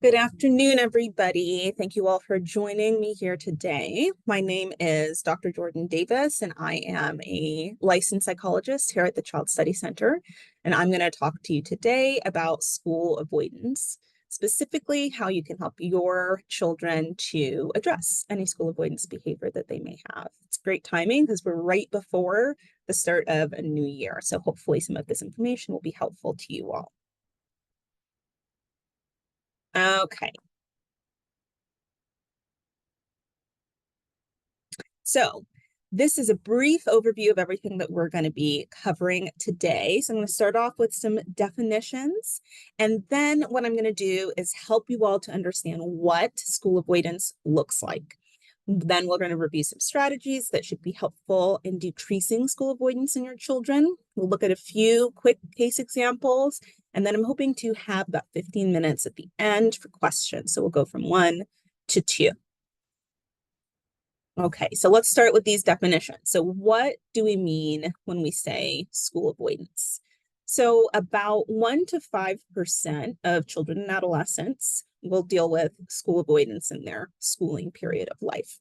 Good afternoon, everybody. Thank you all for joining me here today. My name is Dr. Jordan Davis, and I am a licensed psychologist here at the Child Study Center. And I'm going to talk to you today about school avoidance, specifically how you can help your children to address any school avoidance behavior that they may have. It's great timing because we're right before the start of a new year. So hopefully some of this information will be helpful to you all. Okay. So this is a brief overview of everything that we're going to be covering today. So I'm going to start off with some definitions. And then what I'm going to do is help you all to understand what school avoidance looks like. Then we're going to review some strategies that should be helpful in decreasing school avoidance in your children. We'll look at a few quick case examples. And then I'm hoping to have about 15 minutes at the end for questions. So we'll go from 1 to 2. Okay, so let's start with these definitions. So what do we mean when we say school avoidance? So about 1 to 5% of children and adolescents will deal with school avoidance in their schooling period of life.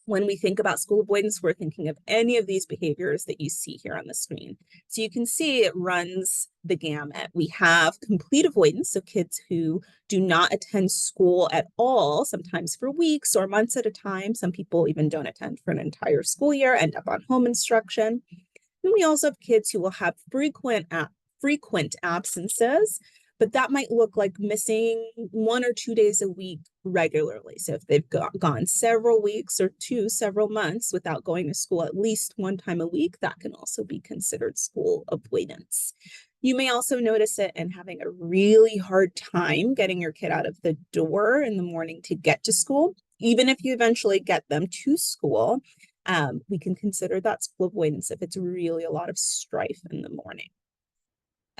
When we think about school avoidance, we're thinking of any of these behaviors that you see here on the screen. So you can see it runs the gamut. We have complete avoidance, so kids who do not attend school at all, sometimes for weeks or months at a time. Some people even don't attend for an entire school year, end up on home instruction. And we also have kids who will have frequent absences, but that might look like missing 1 or 2 days a week regularly. So if they've gone several weeks or several months without going to school at least 1 time a week, that can also be considered school avoidance. You may also notice it in having a really hard time getting your kid out of the door in the morning to get to school. Even if you eventually get them to school, we can consider that school avoidance if it's really a lot of strife in the morning.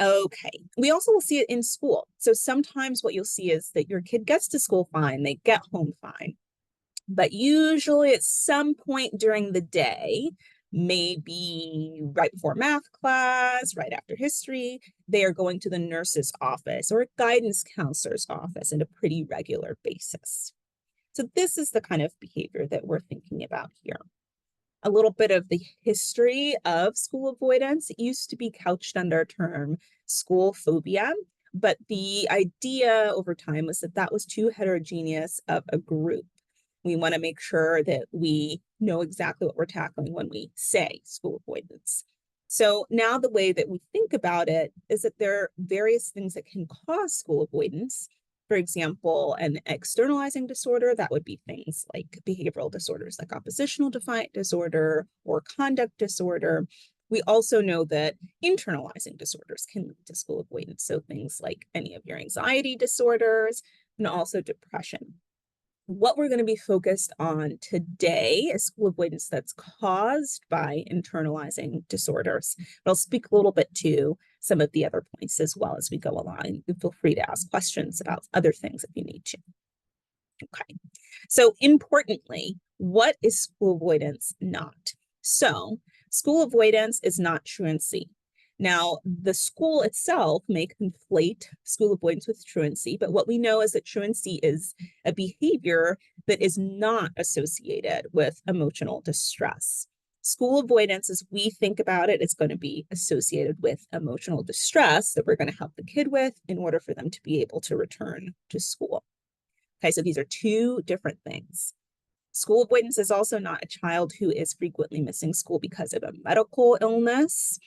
Okay, we also will see it in school. So sometimes what you'll see is that your kid gets to school fine, they get home fine, but usually at some point during the day, maybe right before math class, right after history, they are going to the nurse's office or a guidance counselor's office on a pretty regular basis. So this is the kind of behavior that we're thinking about here. A little bit of the history of school avoidance. It used to be couched under a term school phobia, but the idea over time was that that was too heterogeneous of a group. We want to make sure that we know exactly what we're tackling when we say school avoidance. So now the way that we think about it is that there are various things that can cause school avoidance. For example, an externalizing disorder, that would be things like behavioral disorders like oppositional defiant disorder or conduct disorder. We also know that internalizing disorders can lead to school avoidance. So things like any of your anxiety disorders and also depression. What we're going to be focused on today is school avoidance that's caused by internalizing disorders. But I'll speak a little bit to some of the other points as well as we go along. Feel free to ask questions about other things if you need to. Okay, so importantly, what is school avoidance not? So school avoidance is not truancy. Now, the school itself may conflate school avoidance with truancy, but what we know is that truancy is a behavior that is not associated with emotional distress. School avoidance, as we think about it, is going to be associated with emotional distress that we're going to help the kid with in order for them to be able to return to school. Okay, so these are two different things. School avoidance is also not a child who is frequently missing school because of a medical illness.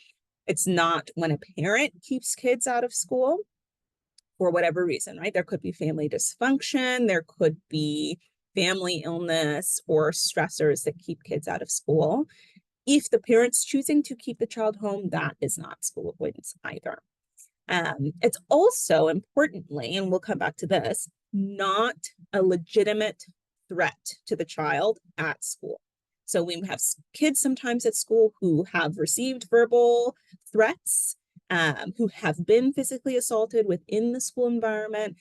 It's not when a parent keeps kids out of school for whatever reason, right? There could be family dysfunction, there could be family illness or stressors that keep kids out of school. If the parent's choosing to keep the child home, that is not school avoidance either. It's also importantly, and we'll come back to this, not a legitimate threat to the child at school. So we have kids sometimes at school who have received verbal threats, who have been physically assaulted within the school environment.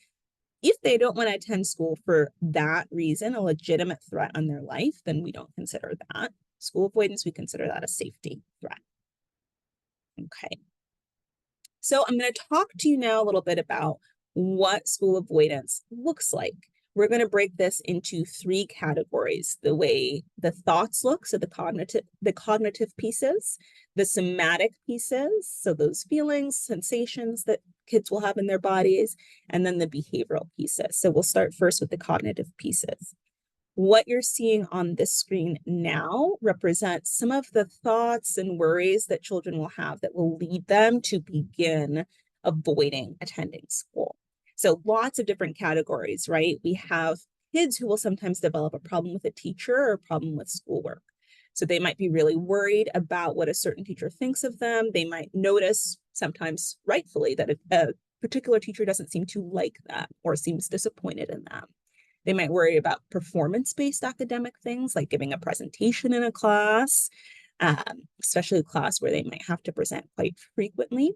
If they don't want to attend school for that reason, a legitimate threat on their life, then we don't consider that school avoidance. We consider that a safety threat. Okay. So I'm going to talk to you now a little bit about what school avoidance looks like. We're going to break this into 3 categories: the way the thoughts look, so the cognitive pieces, the somatic pieces, so those feelings, sensations that kids will have in their bodies, and then the behavioral pieces. So we'll start first with the cognitive pieces. What you're seeing on this screen now represents some of the thoughts and worries that children will have that will lead them to begin avoiding attending school. So lots of different categories, right? We have kids who will sometimes develop a problem with a teacher or a problem with schoolwork. So they might be really worried about what a certain teacher thinks of them. They might notice, sometimes rightfully, that a particular teacher doesn't seem to like them or seems disappointed in them. They might worry about performance-based academic things like giving a presentation in a class, especially a class where they might have to present quite frequently.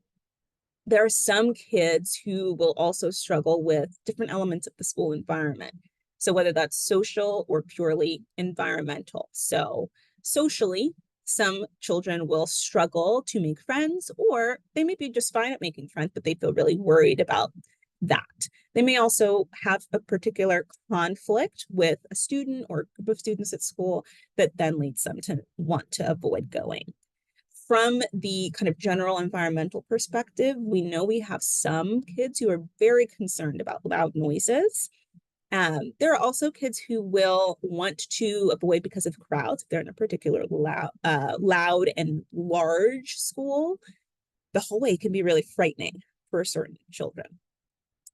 There are some kids who will also struggle with different elements of the school environment. So whether that's social or purely environmental. So socially, some children will struggle to make friends, or they may be just fine at making friends, but they feel really worried about that. They may also have a particular conflict with a student or a group of students at school that then leads them to want to avoid going. From the kind of general environmental perspective, we know we have some kids who are very concerned about loud noises. There are also kids who will want to avoid because of crowds. If they're in a particular loud and large school, the hallway can be really frightening for certain children.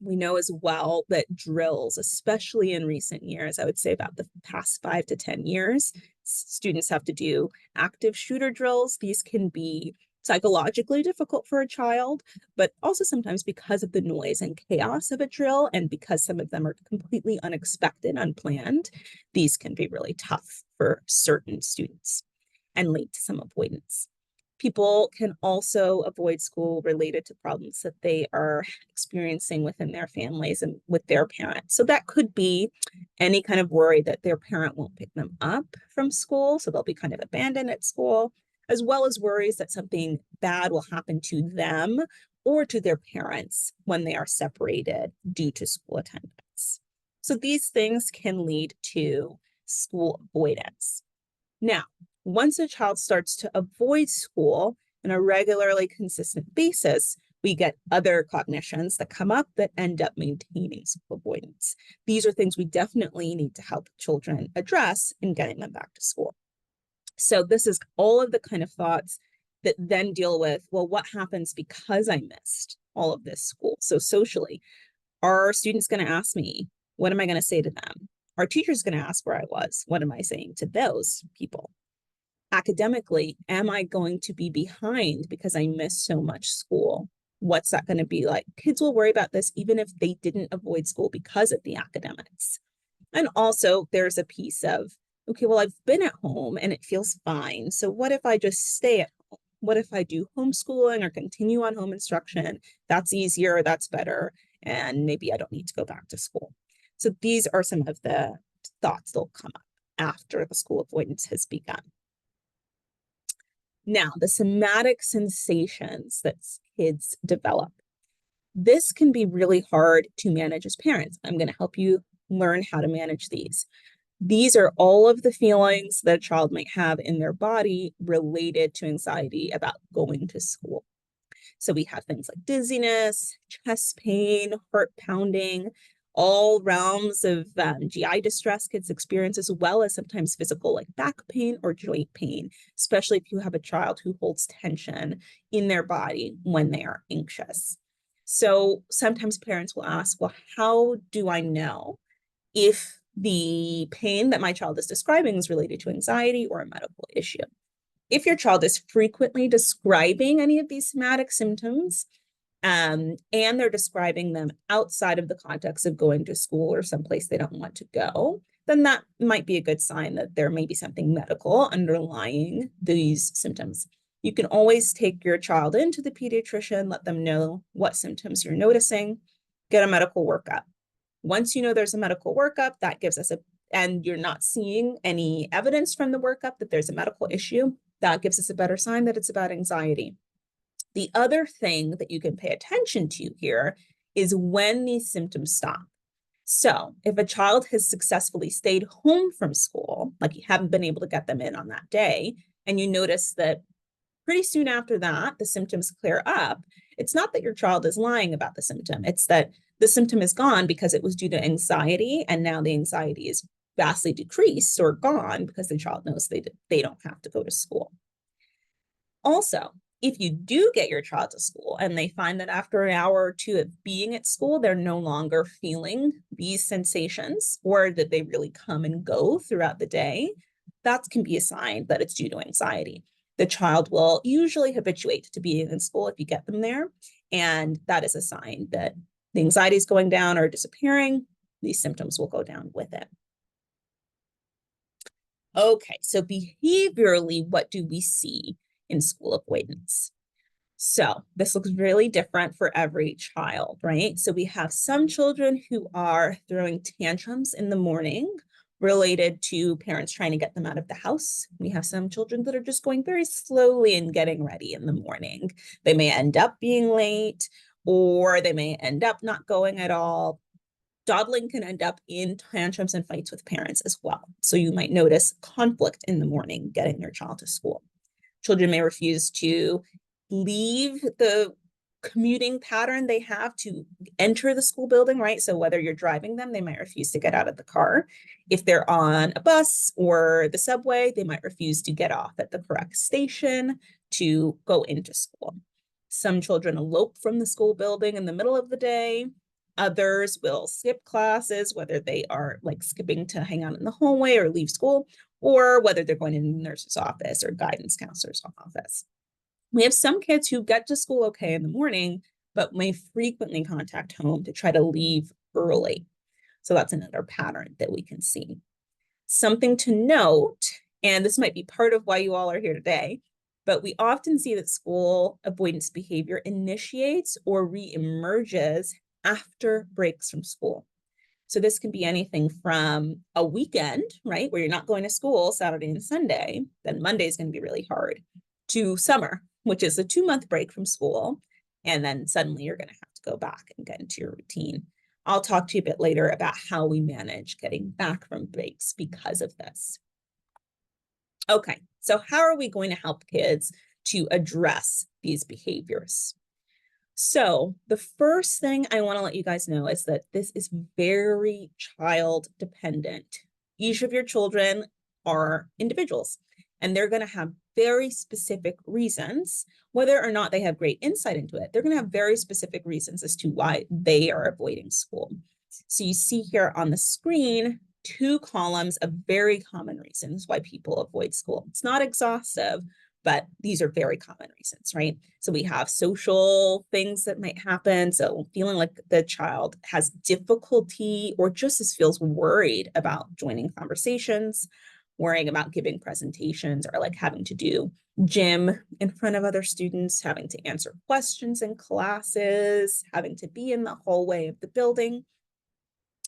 We know as well that drills, especially in recent years, I would say about the past 5 to 10 years, students have to do active shooter drills. These can be psychologically difficult for a child, but also sometimes because of the noise and chaos of a drill, and because some of them are completely unexpected, unplanned, these can be really tough for certain students and lead to some avoidance. People can also avoid school related to problems that they are experiencing within their families and with their parents. So that could be any kind of worry that their parent won't pick them up from school, so they'll be kind of abandoned at school, as well as worries that something bad will happen to them or to their parents when they are separated due to school attendance. So these things can lead to school avoidance. Now, once a child starts to avoid school on a regularly consistent basis, we get other cognitions that come up that end up maintaining school avoidance. These are things we definitely need to help children address in getting them back to school. So this is all of the kind of thoughts that then deal with, well, what happens because I missed all of this school? So socially, are students going to ask me, what am I going to say to them? Our teacher's going to ask where I was. What am I saying to those people? Academically, am I going to be behind because I missed so much school? What's that going to be like? Kids will worry about this even if they didn't avoid school because of the academics. And also there's a piece of, okay, well, I've been at home and it feels fine. So what if I just stay at home? What if I do homeschooling or continue on home instruction? That's easier, that's better. And maybe I don't need to go back to school. So these are some of the thoughts that'll come up after the school avoidance has begun. Now, the somatic sensations that kids develop. This can be really hard to manage as parents. I'm going to help you learn how to manage these. These are all of the feelings that a child might have in their body related to anxiety about going to school. So we have things like dizziness, chest pain, heart pounding, all realms of GI distress kids experience, as well as sometimes physical like back pain or joint pain, especially if you have a child who holds tension in their body when they are anxious. So sometimes parents will ask, well, how do I know if the pain that my child is describing is related to anxiety or a medical issue? If your child is frequently describing any of these somatic symptoms, and they're describing them outside of the context of going to school or someplace they don't want to go, then that might be a good sign that there may be something medical underlying these symptoms. You can always take your child into the pediatrician, let them know what symptoms you're noticing, get a medical workup. Once you know there's a medical workup, that gives us and you're not seeing any evidence from the workup that there's a medical issue, that gives us a better sign that it's about anxiety. The other thing that you can pay attention to here is when these symptoms stop. So if a child has successfully stayed home from school, like you haven't been able to get them in on that day, and you notice that pretty soon after that, the symptoms clear up, it's not that your child is lying about the symptom. It's that the symptom is gone because it was due to anxiety, and now the anxiety is vastly decreased or gone because the child knows they don't have to go to school. Also, if you do get your child to school and they find that after an hour or two of being at school, they're no longer feeling these sensations, or that they really come and go throughout the day, that can be a sign that it's due to anxiety. The child will usually habituate to being in school if you get them there, and that is a sign that the anxiety is going down or disappearing. These symptoms will go down with it. Okay, so behaviorally, what do we see in school avoidance? So this looks really different for every child, right? So we have some children who are throwing tantrums in the morning related to parents trying to get them out of the house. We have some children that are just going very slowly and getting ready in the morning. They may end up being late, or they may end up not going at all. Dawdling can end up in tantrums and fights with parents as well. So you might notice conflict in the morning getting your child to school. Children may refuse to leave the commuting pattern they have to enter the school building, right? So whether you're driving them, they might refuse to get out of the car. If they're on a bus or the subway, they might refuse to get off at the correct station to go into school. Some children elope from the school building in the middle of the day. Others will skip classes, whether they are like skipping to hang out in the hallway or leave school, or whether they're going to the nurse's office or guidance counselor's office. We have some kids who get to school okay in the morning, but may frequently contact home to try to leave early. So that's another pattern that we can see. Something to note, and this might be part of why you all are here today, but we often see that school avoidance behavior initiates or reemerges after breaks from school. So this can be anything from a weekend, right, where you're not going to school Saturday and Sunday, then Monday is going to be really hard, to summer, which is a 2-month break from school. And then suddenly you're going to have to go back and get into your routine. I'll talk to you a bit later about how we manage getting back from breaks because of this. Okay, so how are we going to help kids to address these behaviors? So the first thing I want to let you guys know is that this is very child dependent. Each of your children are individuals, and they're going to have very specific reasons, whether or not they have great insight into it. They're going to have very specific reasons as to why they are avoiding school. So you see here on the screen 2 columns of very common reasons why people avoid school. It's not exhaustive, but these are very common reasons, right? So we have social things that might happen. So feeling like the child has difficulty or just feels worried about joining conversations, worrying about giving presentations, or like having to do gym in front of other students, having to answer questions in classes, having to be in the hallway of the building.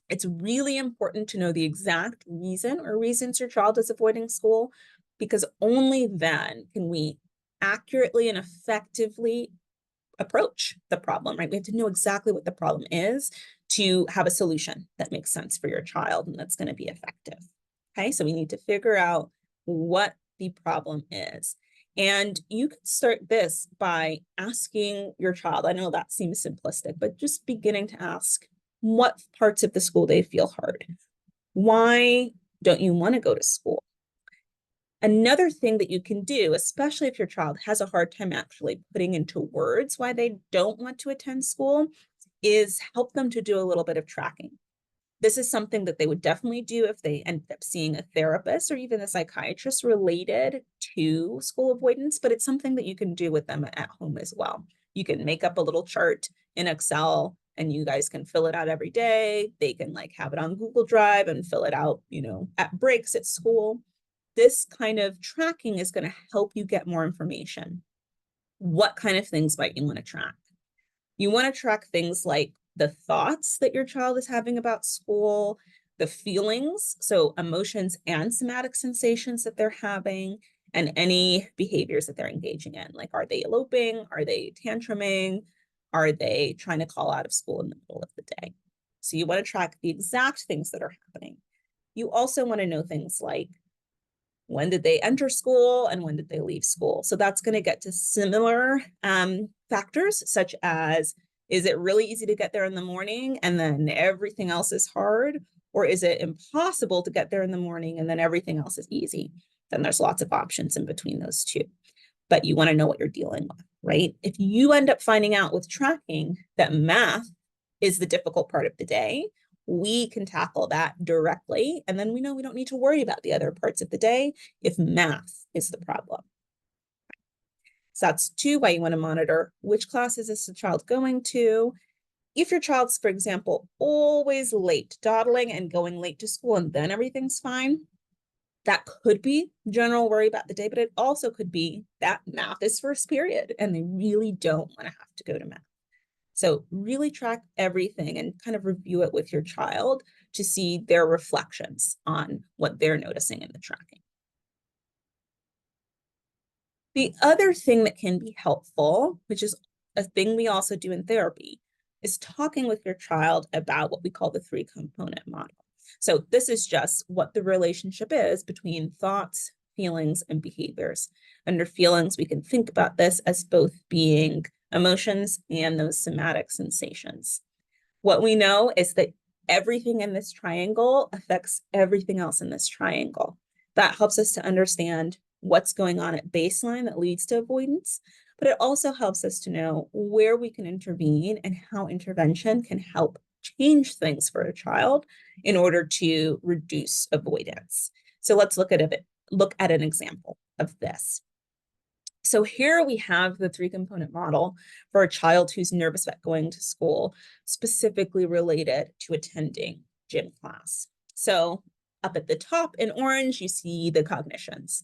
It's really important to know the exact reason or reasons your child is avoiding school, because only then can we accurately and effectively approach the problem, right? We have to know exactly what the problem is to have a solution that makes sense for your child and that's going to be effective. Okay, so we need to figure out what the problem is. And you can start this by asking your child. I know that seems simplistic, but just beginning to ask, what parts of the school day feel hard? Why don't you want to go to school? Another thing that you can do, especially if your child has a hard time actually putting into words why they don't want to attend school, is help them to do a little bit of tracking. This is something that they would definitely do if they end up seeing a therapist or even a psychiatrist related to school avoidance, but it's something that you can do with them at home as well. You can make up a little chart in Excel and you guys can fill it out every day. They can like have it on Google Drive and fill it out, at breaks at school. This kind of tracking is going to help you get more information. What kind of things might you want to track? You want to track things like the thoughts that your child is having about school, the feelings, so emotions and somatic sensations that they're having, and any behaviors that they're engaging in. Like, are they eloping? Are they tantruming? Are they trying to call out of school in the middle of the day? So you want to track the exact things that are happening. You also want to know things like, when did they enter school and when did they leave school? So that's going to get to similar factors, such as, is it really easy to get there in the morning and then everything else is hard? Or is it impossible to get there in the morning and then everything else is easy? Then there's lots of options in between those two. But you want to know what you're dealing with, right? If you end up finding out with tracking that math is the difficult part of the day, we can tackle that directly. And then we know we don't need to worry about the other parts of the day if math is the problem. So that's two, why you want to monitor which classes is the child going to. If your child's, for example, always late, dawdling and going late to school, and then everything's fine, that could be general worry about the day, but it also could be that math is first period and they really don't want to have to go to math. So really track everything and kind of review it with your child to see their reflections on what they're noticing in the tracking. The other thing that can be helpful, which is a thing we also do in therapy, is talking with your child about what we call the 3-component model. So this is just what the relationship is between thoughts, feelings, and behaviors. Under feelings, we can think about this as both being emotions and those somatic sensations. What we know is that everything in this triangle affects everything else in this triangle. That helps us to understand what's going on at baseline that leads to avoidance, but it also helps us to know where we can intervene and how intervention can help change things for a child in order to reduce avoidance. So let's look at an example of this. So here we have the 3-component model for a child who's nervous about going to school, specifically related to attending gym class. So up at the top in orange, you see the cognitions.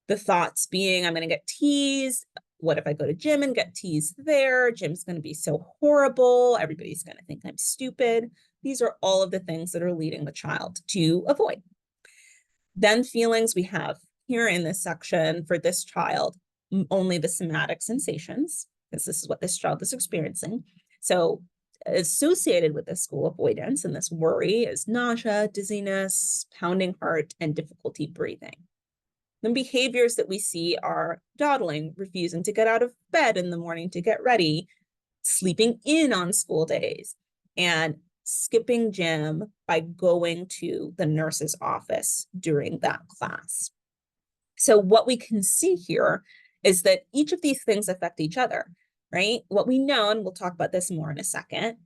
The thoughts being, I'm going to get teased. What if I go to gym and get teased there? Gym's going to be so horrible. Everybody's going to think I'm stupid. These are all of the things that are leading the child to avoid. Then feelings, we have here in this section for this child, only the somatic sensations, because this is what this child is experiencing. So associated with this school avoidance and this worry is nausea, dizziness, pounding heart, and difficulty breathing. The behaviors that we see are dawdling, refusing to get out of bed in the morning to get ready, sleeping in on school days, and skipping gym by going to the nurse's office during that class. So what we can see here is that each of these things affect each other, right? What we know, and we'll talk about this more in a second,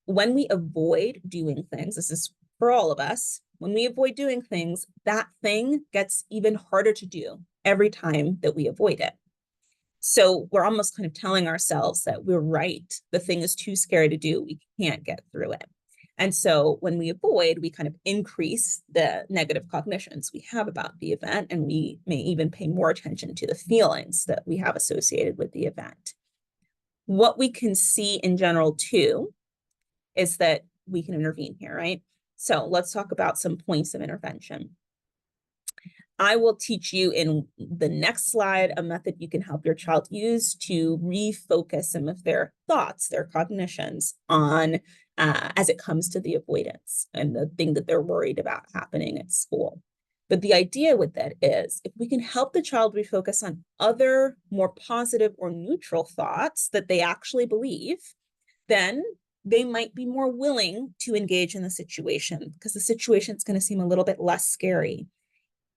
when we avoid doing things, this is for all of us, when we avoid doing things, that thing gets even harder to do every time that we avoid it. So we're almost kind of telling ourselves that we're right. The thing is too scary to do. We can't get through it. And so when we avoid, we kind of increase the negative cognitions we have about the event, and we may even pay more attention to the feelings that we have associated with the event. What we can see in general too is that we can intervene here, right? So let's talk about some points of intervention. I will teach you in the next slide a method you can help your child use to refocus some of their thoughts, their cognitions on as it comes to the avoidance and the thing that they're worried about happening at school. But the idea with that is if we can help the child refocus on other more positive or neutral thoughts that they actually believe, then they might be more willing to engage in the situation because the situation is going to seem a little bit less scary.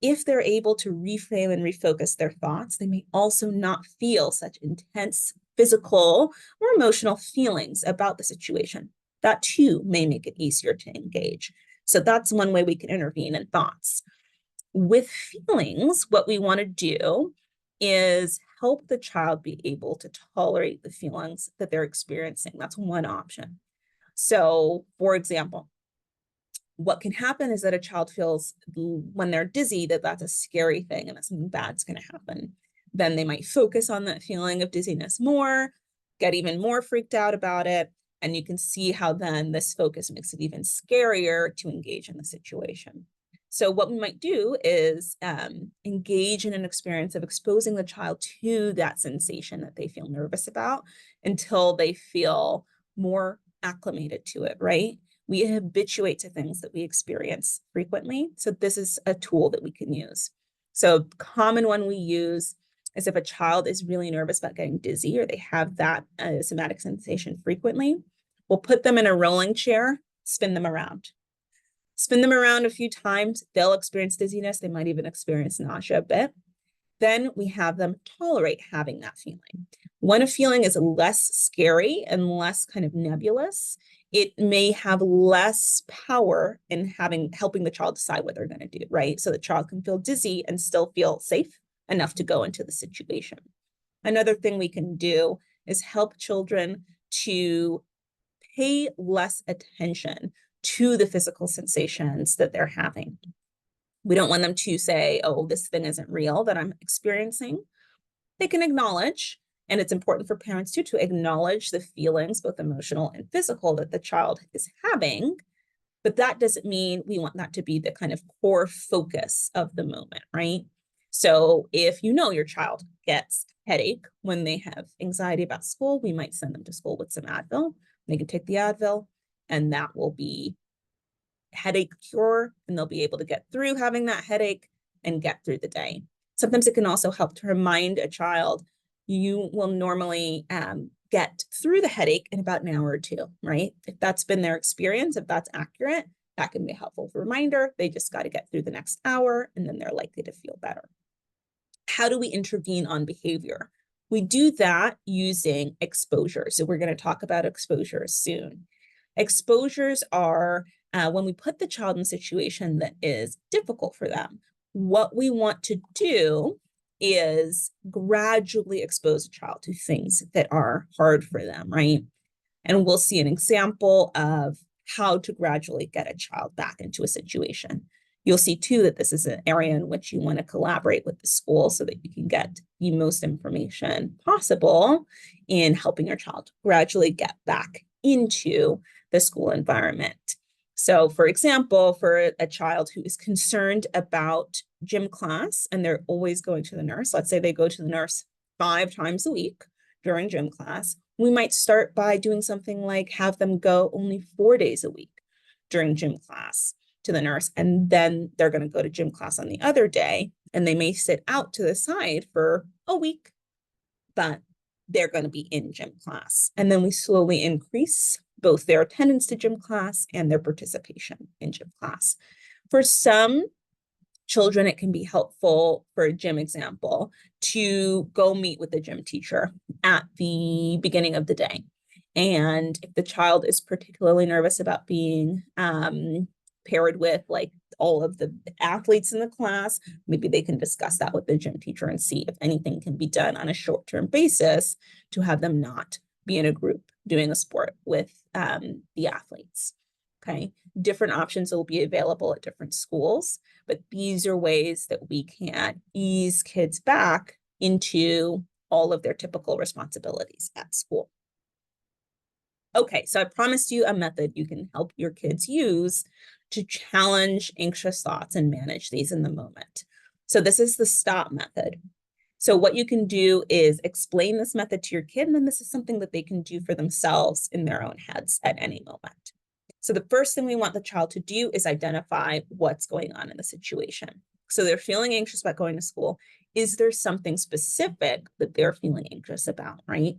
If they're able to reframe and refocus their thoughts, they may also not feel such intense physical or emotional feelings about the situation. That too may make it easier to engage. So that's one way we can intervene in thoughts. With feelings, what we want to do is help the child be able to tolerate the feelings that they're experiencing. That's one option. So, for example, what can happen is that a child feels when they're dizzy that that's a scary thing and that something bad's going to happen. Then they might focus on that feeling of dizziness more, get even more freaked out about it. And you can see how then this focus makes it even scarier to engage in the situation. So what we might do is engage in an experience of exposing the child to that sensation that they feel nervous about until they feel more acclimated to it, right? We habituate to things that we experience frequently. So this is a tool that we can use. So common one we use is if a child is really nervous about getting dizzy or they have that somatic sensation frequently, we'll put them in a rolling chair, spin them around. Spin them around a few times, they'll experience dizziness. They might even experience nausea a bit. Then we have them tolerate having that feeling. When a feeling is less scary and less kind of nebulous, it may have less power in helping the child decide what they're going to do, right? So the child can feel dizzy and still feel safe enough to go into the situation. Another thing we can do is help children to pay less attention to the physical sensations that they're having. We don't want them to say, oh, this thing isn't real that I'm experiencing. They can acknowledge, and it's important for parents too, to acknowledge the feelings, both emotional and physical, that the child is having. But that doesn't mean we want that to be the kind of core focus of the moment, right? So if you know your child gets headache when they have anxiety about school, we might send them to school with some Advil. They can take the Advil, and that will be headache cure, and they'll be able to get through having that headache and get through the day. Sometimes it can also help to remind a child, you will normally get through the headache in about an hour or two, right? If that's been their experience, if that's accurate, that can be a helpful reminder. They just got to get through the next hour, and then they're likely to feel better. How do we intervene on behavior? We do that using exposure. So we're going to talk about exposures soon. Exposures are when we put the child in a situation that is difficult for them. What we want to do is gradually expose a child to things that are hard for them, right? And we'll see an example of how to gradually get a child back into a situation. You'll see too that this is an area in which you want to collaborate with the school so that you can get the most information possible in helping your child gradually get back into the school environment. So for example, for a child who is concerned about gym class and they're always going to the nurse, let's say they go to the nurse 5 times a week during gym class, we might start by doing something like have them go only 4 days a week during gym class to the nurse, and then they're going to go to gym class on the other day, and they may sit out to the side for a week, but they're going to be in gym class. And then we slowly increase both their attendance to gym class and their participation in gym class. For some children, it can be helpful, for a gym example, to go meet with the gym teacher at the beginning of the day. And if the child is particularly nervous about being paired with like all of the athletes in the class, maybe they can discuss that with the gym teacher and see if anything can be done on a short-term basis to have them not be in a group doing a sport with the athletes. Okay, different options will be available at different schools, but these are ways that we can ease kids back into all of their typical responsibilities at school. Okay, so I promised you a method you can help your kids use to challenge anxious thoughts and manage these in the moment. So this is the STOP method. So what you can do is explain this method to your kid, and then this is something that they can do for themselves in their own heads at any moment. So the first thing we want the child to do is identify what's going on in the situation. So they're feeling anxious about going to school. Is there something specific that they're feeling anxious about, right?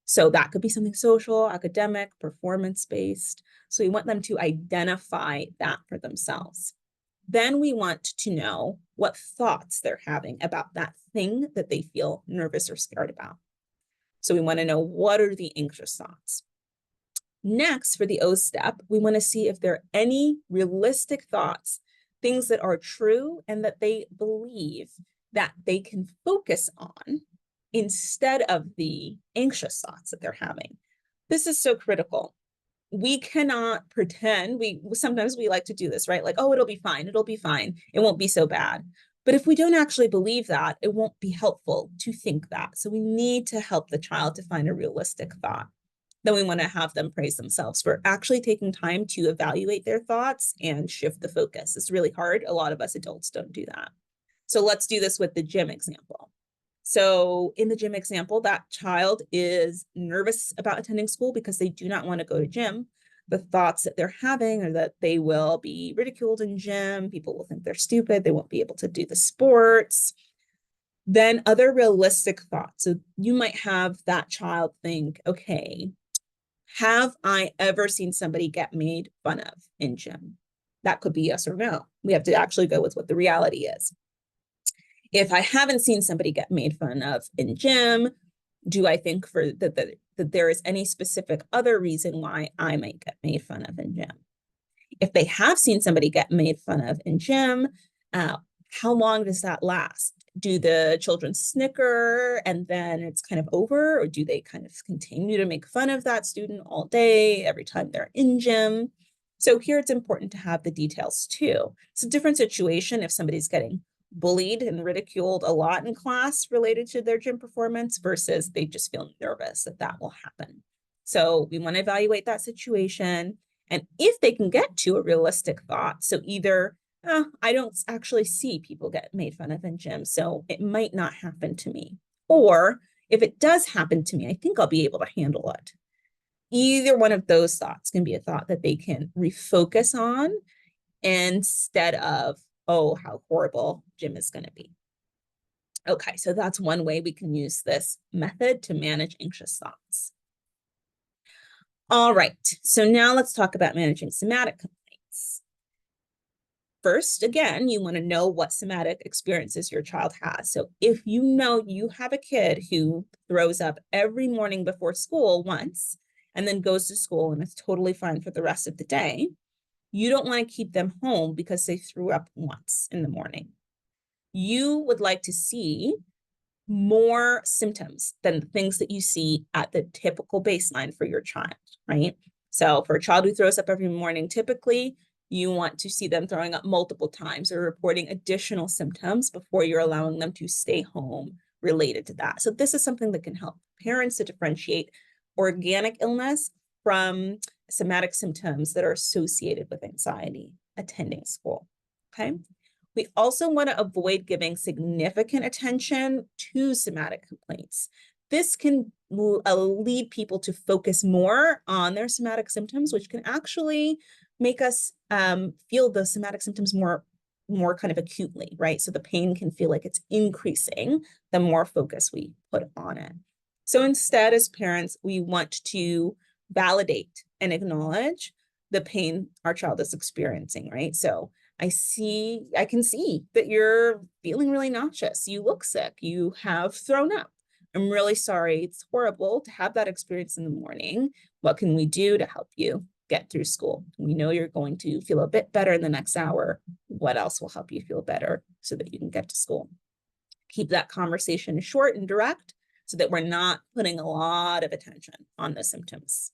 So that could be something social, academic, performance-based. So we want them to identify that for themselves. Then we want to know what thoughts they're having about that thing that they feel nervous or scared about. So we want to know, what are the anxious thoughts? Next, for the O step, we want to see if there are any realistic thoughts, things that are true and that they believe that they can focus on instead of the anxious thoughts that they're having. This is so critical. We cannot pretend, sometimes we like to do this, right? Like, oh, it'll be fine, it won't be so bad. But if we don't actually believe that, it won't be helpful to think that. So we need to help the child to find a realistic thought. then we want to have them praise themselves. We're actually taking time to evaluate their thoughts and shift the focus. It's really hard. A lot of us adults don't do that. So let's do this with the gym example. So in the gym example, that child is nervous about attending school because they do not want to go to gym. The thoughts that they're having are that they will be ridiculed in gym. People will think they're stupid. They won't be able to do the sports. Then other realistic thoughts. So you might have that child think, okay, have I ever seen somebody get made fun of in gym? That could be yes or no. We have to actually go with what the reality is. If I haven't seen somebody get made fun of in gym, do I think that there is any specific other reason why I might get made fun of in gym? If they have seen somebody get made fun of in gym, how long does that last? Do the children snicker and then it's kind of over, or do they kind of continue to make fun of that student all day, every time they're in gym? So here it's important to have the details too. It's a different situation if somebody's getting bullied and ridiculed a lot in class related to their gym performance versus they just feel nervous that that will happen. So we want to evaluate that situation. And if they can get to a realistic thought, so either, I don't actually see people get made fun of in gym, so it might not happen to me. Or if it does happen to me, I think I'll be able to handle it. Either one of those thoughts can be a thought that they can refocus on instead of, oh, how horrible gym is going to be. Okay, so that's one way we can use this method to manage anxious thoughts. All right, so now let's talk about managing somatic complaints. First, again, you want to know what somatic experiences your child has. So if you know you have a kid who throws up every morning before school once and then goes to school and is totally fine for the rest of the day, you don't want to keep them home because they threw up once in the morning. You would like to see more symptoms than the things that you see at the typical baseline for your child, right? So for a child who throws up every morning, typically you want to see them throwing up multiple times or reporting additional symptoms before you're allowing them to stay home related to that. So this is something that can help parents to differentiate organic illness from somatic symptoms that are associated with anxiety attending school, okay? We also want to avoid giving significant attention to somatic complaints. This can lead people to focus more on their somatic symptoms, which can actually make us feel the somatic symptoms more kind of acutely, right? So the pain can feel like it's increasing the more focus we put on it. So instead, as parents, we want to validate and acknowledge the pain our child is experiencing, right? So I can see that you're feeling really nauseous. You look sick. You have thrown up. I'm really sorry. It's horrible to have that experience in the morning. What can we do to help you get through school? We know you're going to feel a bit better in the next hour. What else will help you feel better so that you can get to school? Keep that conversation short and direct so that we're not putting a lot of attention on the symptoms.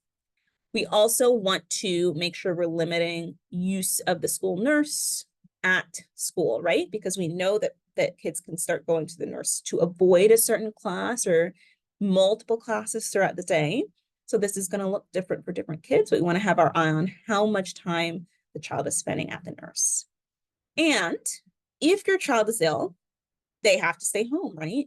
We also want to make sure we're limiting use of the school nurse at school, right? Because we know that kids can start going to the nurse to avoid a certain class or multiple classes throughout the day. So this is going to look different for different kids. But we want to have our eye on how much time the child is spending at the nurse. And if your child is ill, they have to stay home, right?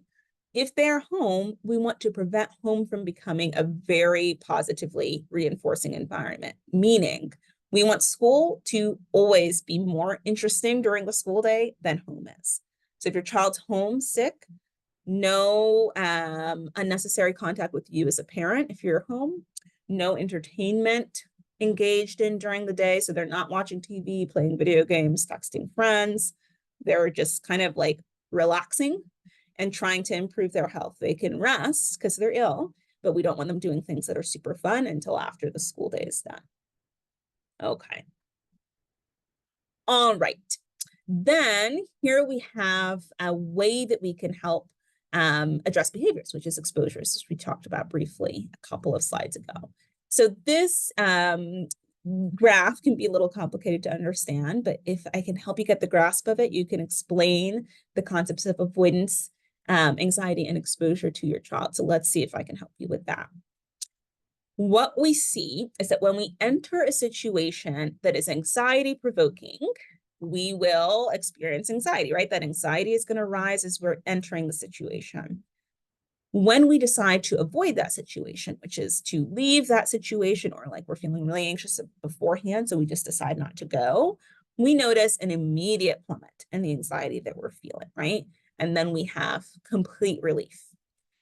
If they're home, we want to prevent home from becoming a very positively reinforcing environment, meaning we want school to always be more interesting during the school day than home is. So if your child's home sick, no unnecessary contact with you as a parent if you're home, no entertainment engaged in during the day. So they're not watching TV, playing video games, texting friends. They're just kind of like relaxing and trying to improve their health. They can rest because they're ill, but we don't want them doing things that are super fun until after the school day is done. Okay. All right. Then here we have a way that we can help address behaviors, which is exposures, which we talked about briefly a couple of slides ago. So this graph can be a little complicated to understand, but if I can help you get the grasp of it, you can explain the concepts of avoidance, anxiety, and exposure to your child. So let's see if I can help you with that. What we see is that when we enter a situation that is anxiety provoking, we will experience anxiety, right? That anxiety is going to rise as we're entering the situation. When we decide to avoid that situation, which is to leave that situation, or like we're feeling really anxious beforehand, so we just decide not to go, we notice an immediate plummet in the anxiety that we're feeling, right? And then we have complete relief.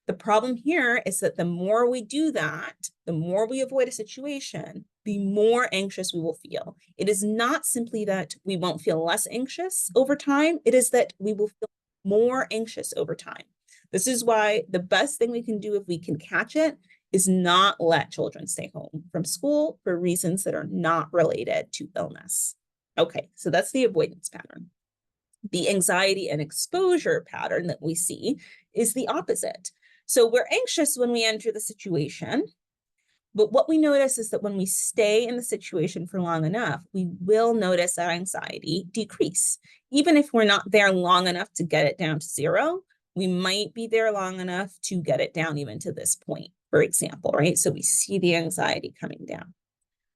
The problem here is that the more we do that, the more we avoid a situation, the more anxious we will feel. It is not simply that we won't feel less anxious over time, it is that we will feel more anxious over time. This is why the best thing we can do if we can catch it is not let children stay home from school for reasons that are not related to illness. Okay, so that's the avoidance pattern. The anxiety and exposure pattern that we see is the opposite. So we're anxious when we enter the situation, but what we notice is that when we stay in the situation for long enough, we will notice that anxiety decrease. Even if we're not there long enough to get it down to zero, we might be there long enough to get it down even to this point, for example, right? So we see the anxiety coming down.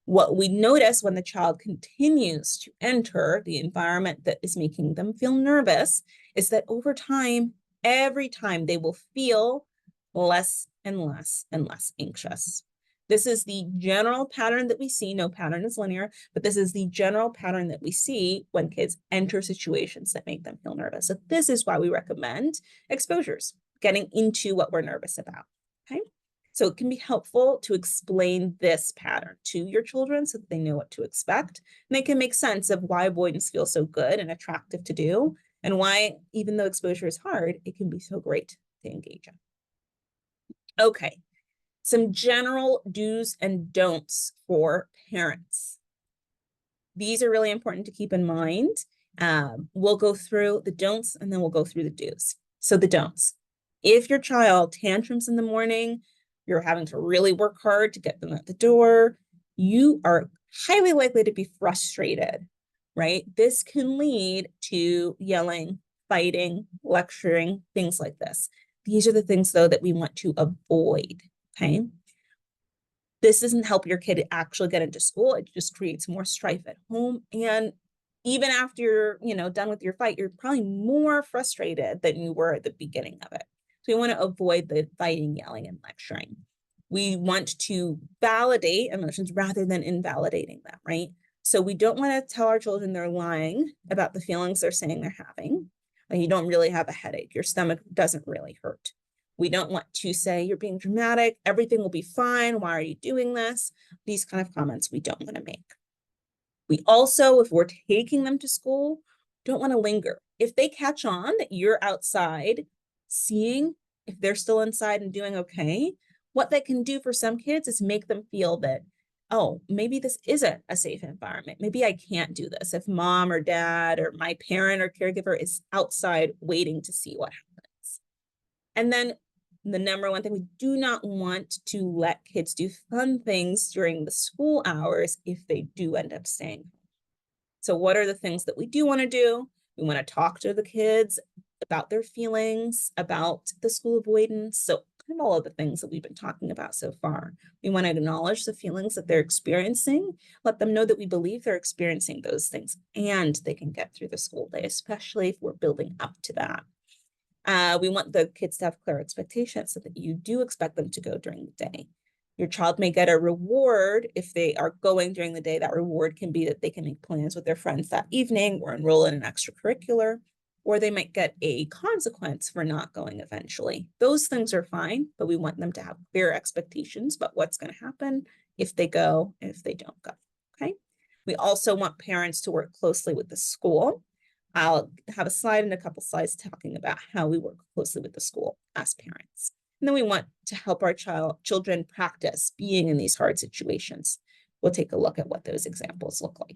What we notice when the child continues to enter the environment that is making them feel nervous is that over time, every time they will feel less and less and less anxious. This is the general pattern that we see. No pattern is linear, but this is the general pattern that we see when kids enter situations that make them feel nervous. So this is why we recommend exposures, getting into what we're nervous about, okay? So it can be helpful to explain this pattern to your children so that they know what to expect. And they can make sense of why avoidance feels so good and attractive to do, and why, even though exposure is hard, it can be so great to engage in. Okay, some general do's and don'ts for parents. These are really important to keep in mind. We'll go through the don'ts and then we'll go through the do's. So the don'ts. If your child tantrums in the morning, you're having to really work hard to get them out the door, you are highly likely to be frustrated, right? This can lead to yelling, fighting, lecturing, things like this. These are the things, though, that we want to avoid, okay? This doesn't help your kid actually get into school. It just creates more strife at home. And even after you're, done with your fight, you're probably more frustrated than you were at the beginning of it. So we want to avoid the fighting, yelling, and lecturing. We want to validate emotions rather than invalidating them, right? So we don't want to tell our children they're lying about the feelings they're saying they're having. Like, you don't really have a headache. Your stomach doesn't really hurt. We don't want to say you're being dramatic. Everything will be fine. Why are you doing this? These kind of comments we don't want to make. We also, if we're taking them to school, don't want to linger. If they catch on that you're outside, seeing if they're still inside and doing okay, what that can do for some kids is make them feel that, oh, maybe this isn't a safe environment. Maybe I can't do this if mom or dad or my parent or caregiver is outside waiting to see what happens. And then the number one thing, we do not want to let kids do fun things during the school hours if they do end up staying home. So what are the things that we do want to do? We want to talk to the kids about their feelings, about the school avoidance. So kind of all of the things that we've been talking about so far. We want to acknowledge the feelings that they're experiencing, let them know that we believe they're experiencing those things and they can get through the school day, especially if we're building up to that. We want the kids to have clear expectations so that you do expect them to go during the day. Your child may get a reward if they are going during the day. That reward can be that they can make plans with their friends that evening or enroll in an extracurricular, or they might get a consequence for not going eventually. Those things are fine, but we want them to have clear expectations about what's going to happen if they go and if they don't go, okay? We also want parents to work closely with the school. I'll have a slide and a couple slides talking about how we work closely with the school as parents. And then we want to help our children practice being in these hard situations. We'll take a look at what those examples look like.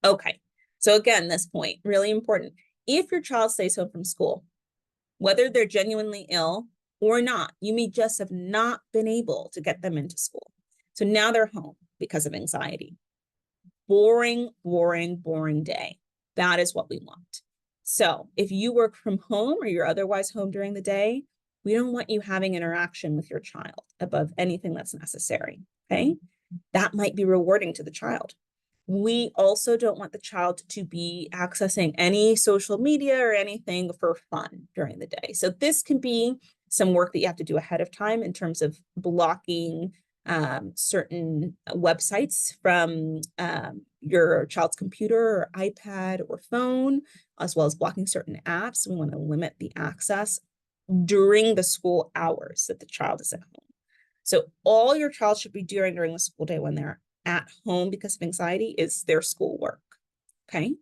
Okay, so again, this point, really important. If your child stays home from school, whether they're genuinely ill or not, you may just have not been able to get them into school. So now they're home because of anxiety. Boring, boring, boring day. That is what we want. So if you work from home or you're otherwise home during the day, We don't want you having interaction with your child above anything that's necessary, okay? That might be rewarding to the child. We also don't want the child to be accessing any social media or anything for fun during the day. So this can be some work that you have to do ahead of time in terms of blocking certain websites from your child's computer or iPad or phone, as well as blocking certain apps. We want to limit the access during the school hours that the child is at home. So all your child should be doing during the school day when they're at home because of anxiety is their schoolwork, okay?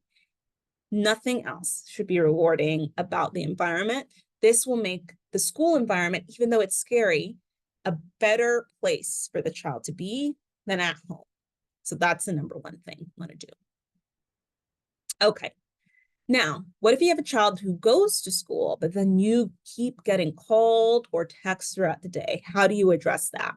Nothing else should be rewarding about the environment. This will make the school environment, even though it's scary, a better place for the child to be than at home. So that's the number one thing you want to do. Okay. Now, what if you have a child who goes to school, but then you keep getting called or texts throughout the day? How do you address that?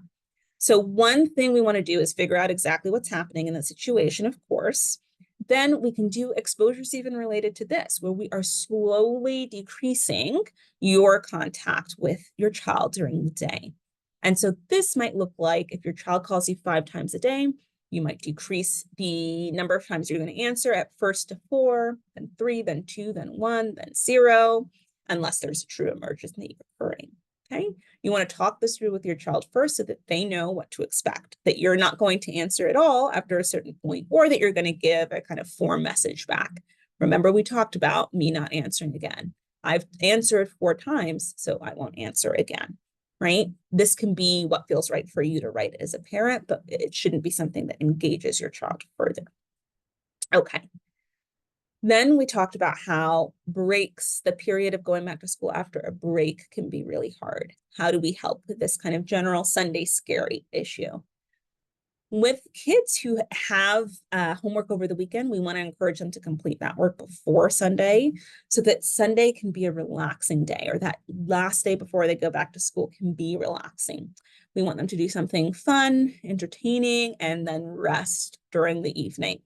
So one thing we want to do is figure out exactly what's happening in the situation, of course. Then we can do exposures even related to this, where we are slowly decreasing your contact with your child during the day. And so this might look like if your child calls you 5 times a day, you might decrease the number of times you're going to answer at first to 4, then 3, then 2, then 1, then 0, unless there's a true emergency occurring. Okay. You want to talk this through with your child first so that they know what to expect, that you're not going to answer at all after a certain point, or that you're going to give a kind of form message back. Remember, we talked about me not answering again. I've answered 4 times, so I won't answer again, right? This can be what feels right for you to write as a parent, but it shouldn't be something that engages your child further. Okay. Then we talked about how breaks, the period of going back to school after a break can be really hard. How do we help with this kind of general Sunday scary issue? With kids who have homework over the weekend, we want to encourage them to complete that work before Sunday so that Sunday can be a relaxing day, or that last day before they go back to school can be relaxing. We want them to do something fun, entertaining, and then rest during the evening.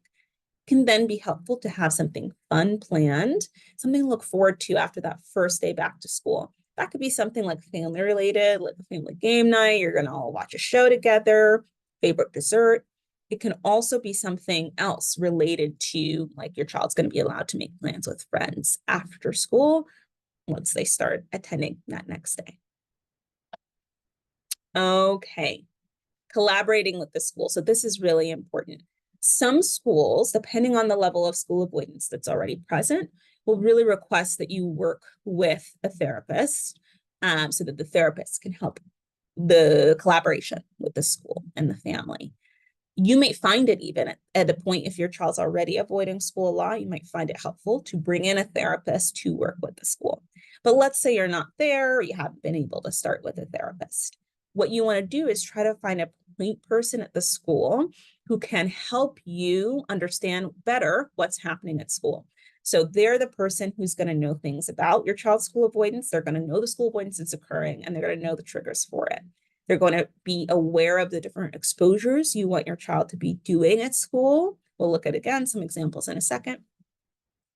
Can then be helpful to have something fun planned, something to look forward to after that first day back to school. That could be something like family related, like a family game night. You're going to all watch a show together, favorite dessert. It can also be something else related to, like, your child's going to be allowed to make plans with friends after school once they start attending that next day. Okay, collaborating with the school. So this is really important. Some schools, depending on the level of school avoidance that's already present, will really request that you work with a therapist so that the therapist can help the collaboration with the school and the family. You may find it even at a point, if your child's already avoiding school a lot, you might find it helpful to bring in a therapist to work with the school. But let's say you're not there, or you haven't been able to start with a therapist. What you want to do is try to find a point person at the school who can help you understand better what's happening at school. So they're the person who's going to know things about your child's school avoidance. They're going to know the school avoidance is occurring, and they're going to know the triggers for it. They're going to be aware of the different exposures you want your child to be doing at school. We'll look at, again, some examples in a second.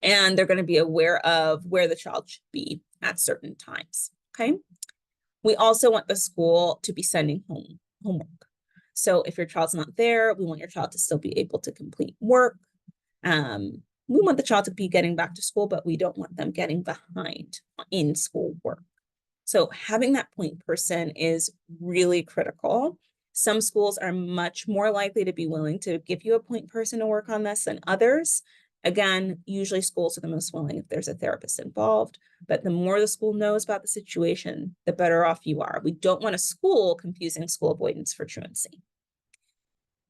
And they're going to be aware of where the child should be at certain times, okay? We also want the school to be sending home homework. So if your child's not there, we want your child to still be able to complete work. We want the child to be getting back to school, but we don't want them getting behind in school work. So having that point person is really critical. Some schools are much more likely to be willing to give you a point person to work on this than others. Again, usually schools are the most willing if there's a therapist involved, but the more the school knows about the situation, the better off you are. We don't want a school confusing school avoidance for truancy.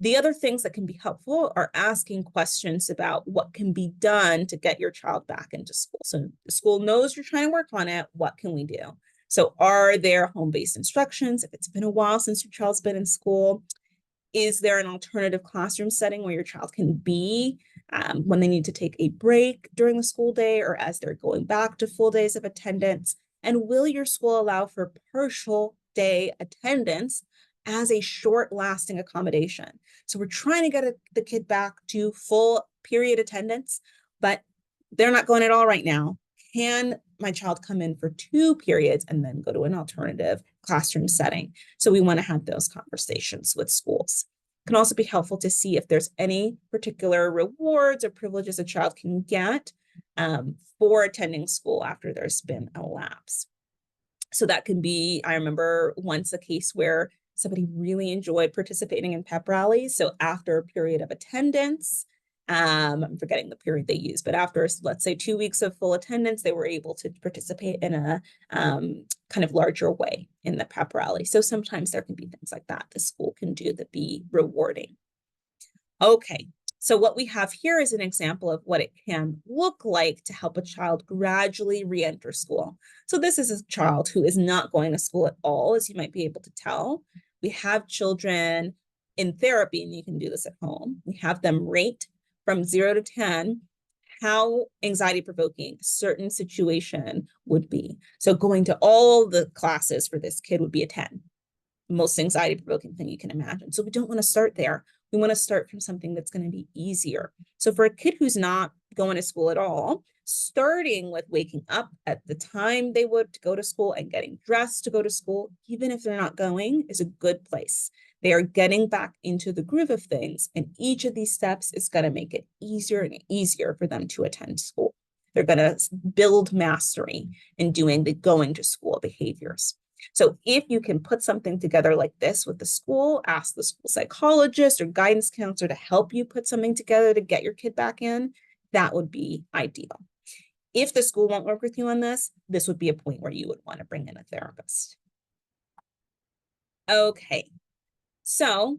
The other things that can be helpful are asking questions about what can be done to get your child back into school. So the school knows you're trying to work on it. What can we do? So are there home-based instructions? If it's been a while since your child's been in school, is there an alternative classroom setting where your child can be when they need to take a break during the school day or as they're going back to full days of attendance? And will your school allow for partial day attendance as a short-lasting accommodation? So we're trying to get the kid back to full period attendance, but they're not going at all right now. Can my child come in for 2 periods and then go to an alternative classroom setting. So we want to have those conversations with schools. It can also be helpful to see if there's any particular rewards or privileges a child can get for attending school after there's been a lapse. So that can be, I remember once a case where somebody really enjoyed participating in pep rallies. So after a period of attendance, I'm forgetting the period they used, but after, let's say, 2 weeks of full attendance, they were able to participate in a kind of larger way in the pep rally. So sometimes there can be things like that the school can do that be rewarding. Okay, so what we have here is an example of what it can look like to help a child gradually re-enter school. So this is a child who is not going to school at all, as you might be able to tell. We have children in therapy, and you can do this at home. We have them rate from 0 to 10 how anxiety-provoking a certain situation would be. So going to all the classes for this kid would be a 10. Most anxiety-provoking thing you can imagine. So we don't want to start there. We want to start from something that's going to be easier. So for a kid who's not going to school at all, starting with waking up at the time they would go to school and getting dressed to go to school, even if they're not going, is a good place. They are getting back into the groove of things, and each of these steps is going to make it easier and easier for them to attend school. They're going to build mastery in doing the going to school behaviors. So if you can put something together like this with the school, ask the school psychologist or guidance counselor to help you put something together to get your kid back in, that would be ideal. If the school won't work with you on this, this would be a point where you would want to bring in a therapist. Okay, so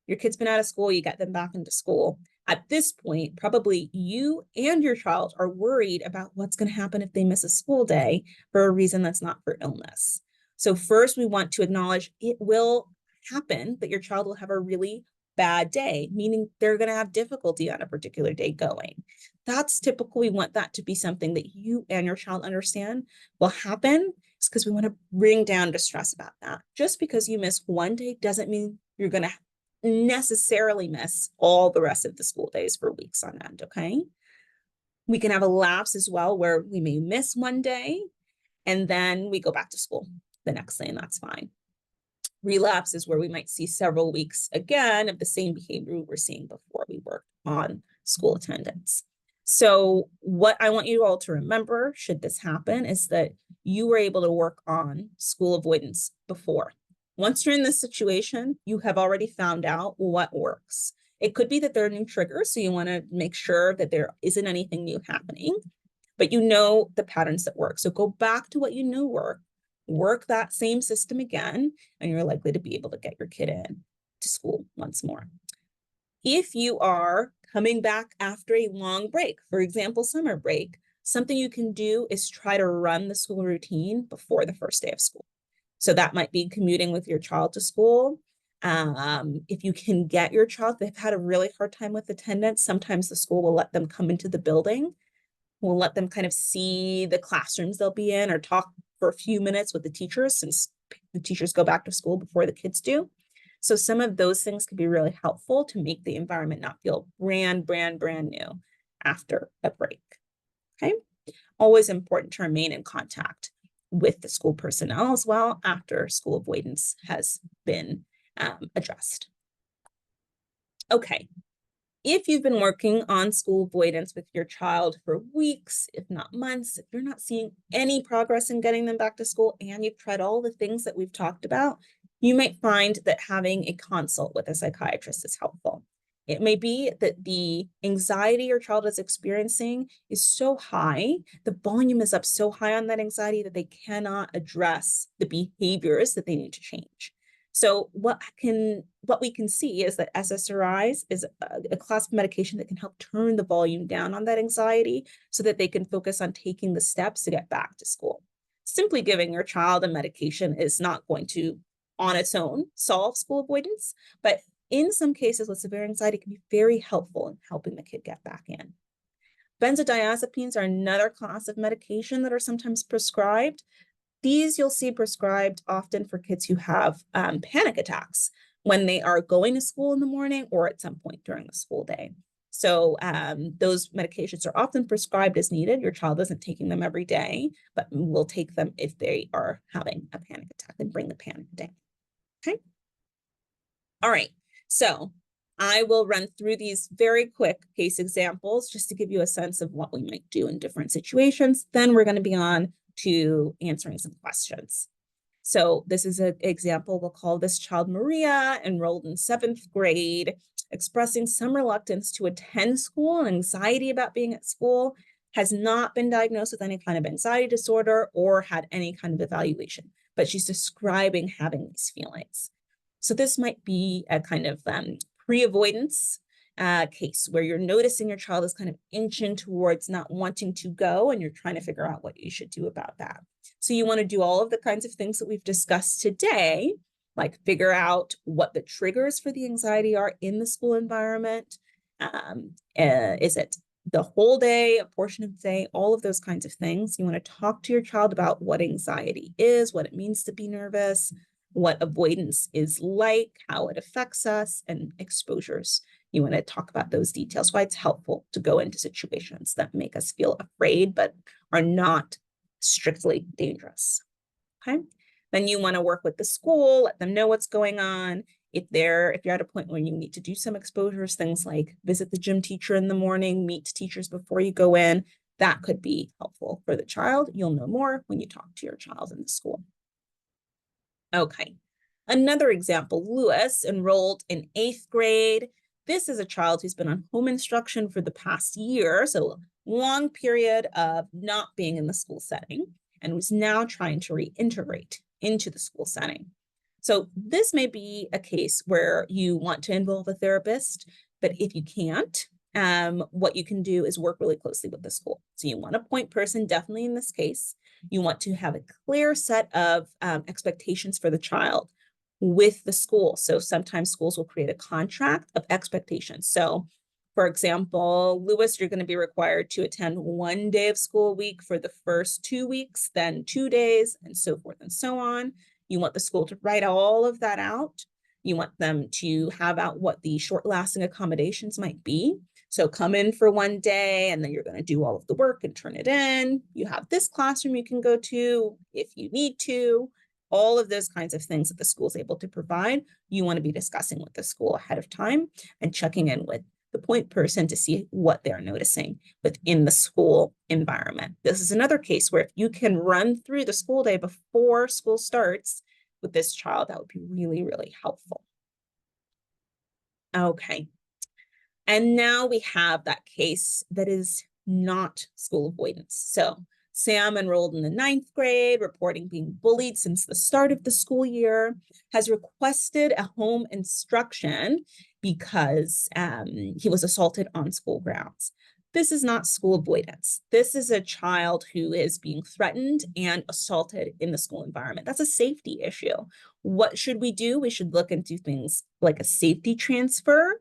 your kid's been out of school, you get them back into school. At this point, probably you and your child are worried about what's going to happen if they miss a school day for a reason that's not for illness. So first, we want to acknowledge it will happen that your child will have a really bad day, meaning they're going to have difficulty on a particular day going. That's typical. We want that to be something that you and your child understand will happen. It's because we want to bring down distress about that. Just because you miss one day doesn't mean you're going to necessarily miss all the rest of the school days for weeks on end, okay? We can have a lapse as well where we may miss one day and then we go back to school the next day, and that's fine. Relapse is where we might see several weeks again of the same behavior we were seeing before we worked on school attendance. So what I want you all to remember, should this happen, is that you were able to work on school avoidance before. Once you're in this situation, you have already found out what works. It could be that there are new triggers, so you want to make sure that there isn't anything new happening, but you know the patterns that work. So go back to what you knew work that same system again, and you're likely to be able to get your kid in to school once more. If you are coming back after a long break, for example, summer break, something you can do is try to run the school routine before the first day of school. So that might be commuting with your child to school. If you can get your child, they've had a really hard time with attendance, sometimes the school will let them come into the building. We'll let them kind of see the classrooms they'll be in or talk for a few minutes with the teachers, since the teachers go back to school before the kids do. So some of those things can be really helpful to make the environment not feel brand new after a break. Okay. Always important to remain in contact with the school personnel as well after school avoidance has been addressed. Okay. If you've been working on school avoidance with your child for weeks, if not months, if you're not seeing any progress in getting them back to school and you've tried all the things that we've talked about, you might find that having a consult with a psychiatrist is helpful. It may be that the anxiety your child is experiencing is so high, the volume is up so high on that anxiety that they cannot address the behaviors that they need to change. So what we can see is that SSRIs is a class of medication that can help turn the volume down on that anxiety so that they can focus on taking the steps to get back to school. Simply giving your child a medication is not going to, on its own, solve school avoidance, but in some cases with severe anxiety, it can be very helpful in helping the kid get back in. Benzodiazepines are another class of medication that are sometimes prescribed. These you'll see prescribed often for kids who have panic attacks when they are going to school in the morning or at some point during the school day. So those medications are often prescribed as needed. Your child isn't taking them every day, but will take them if they are having a panic attack and bring the panic down. Okay. All right. So I will run through these very quick case examples just to give you a sense of what we might do in different situations. Then we're going to be on to answering some questions. So this is an example. We'll call this child Maria, enrolled in 7th grade, expressing some reluctance to attend school and anxiety about being at school, has not been diagnosed with any kind of anxiety disorder or had any kind of evaluation, but she's describing having these feelings. So this might be a kind of pre-avoidance case where you're noticing your child is kind of inching towards not wanting to go, and you're trying to figure out what you should do about that. So you want to do all of the kinds of things that we've discussed today, like figure out what the triggers for the anxiety are in the school environment. Is it the whole day, a portion of the day, all of those kinds of things. You want to talk to your child about what anxiety is, what it means to be nervous, what avoidance is like, how it affects us, and exposures. You want to talk about those details, why it's helpful to go into situations that make us feel afraid but are not strictly dangerous. Okay. Then you want to work with the school, let them know what's going on. If you're at a point where you need to do some exposures, things like visit the gym teacher in the morning, meet teachers before you go in, that could be helpful for the child. You'll know more when you talk to your child in the school. Okay. Another example, Lewis, enrolled in 8th grade. This is a child who's been on home instruction for the past year, so a long period of not being in the school setting, and was now trying to reintegrate into the school setting. So this may be a case where you want to involve a therapist, but if you can't, what you can do is work really closely with the school. So you want a point person, definitely in this case. You want to have a clear set of expectations for the child with the school. So sometimes schools will create a contract of expectations. So for example, Lewis, you're going to be required to attend 1 day of school a week for the first 2 weeks, then 2 days, and so forth and so on. You want the school to write all of that out. You want them to have out what the short-lasting accommodations might be. So come in for 1 day, and then you're going to do all of the work and turn it in. You have this classroom you can go to if you need to. All of those kinds of things that the school is able to provide, you want to be discussing with the school ahead of time and checking in with the point person to see what they're noticing within the school environment. This is another case where if you can run through the school day before school starts with this child, that would be really, really helpful. Okay. And now we have that case that is not school avoidance. So Sam, enrolled in the 9th grade, reporting being bullied since the start of the school year, has requested a home instruction because he was assaulted on school grounds. This is not school avoidance. This is a child who is being threatened and assaulted in the school environment. That's a safety issue. What should we do? We should look into things like a safety transfer,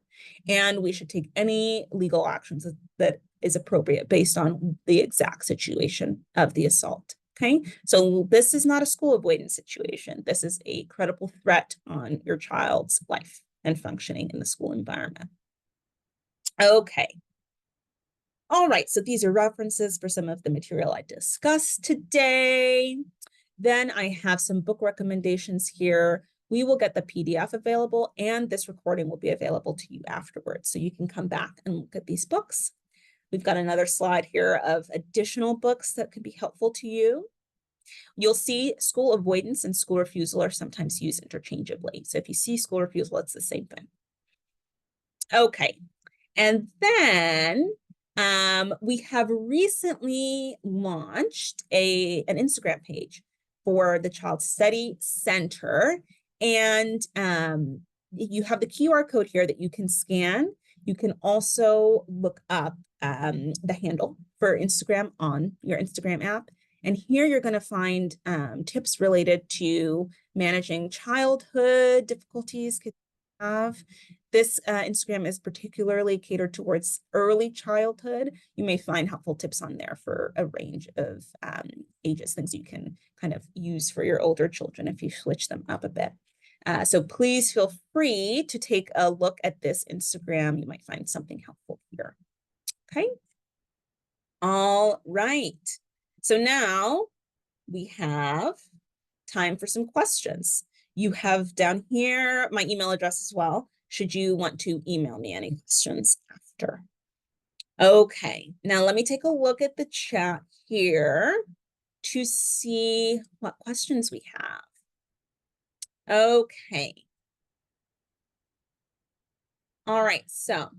and we should take any legal actions that is appropriate based on the exact situation of the assault. Okay, so this is not a school avoidance situation. This is a credible threat on your child's life and functioning in the school environment. Okay. All right, so these are references for some of the material I discussed today. Then I have some book recommendations here. We will get the PDF available, and this recording will be available to you afterwards. So you can come back and look at these books. We've got another slide here of additional books that could be helpful to you. You'll see school avoidance and school refusal are sometimes used interchangeably. So if you see school refusal, it's the same thing. Okay, and then we have recently launched an Instagram page for the Child Study Center. And you have the QR code here that you can scan. You can also look up the handle for Instagram on your Instagram app. And here you're going to find tips related to managing childhood difficulties kids have. This Instagram is particularly catered towards early childhood. You may find helpful tips on there for a range of ages, things you can kind of use for your older children if you switch them up a bit. So please feel free to take a look at this Instagram. You might find something helpful here. Okay. All right. So now we have time for some questions. You have down here my email address as well, should you want to email me any questions after. Okay, now let me take a look at the chat here to see what questions we have. Okay. All right, so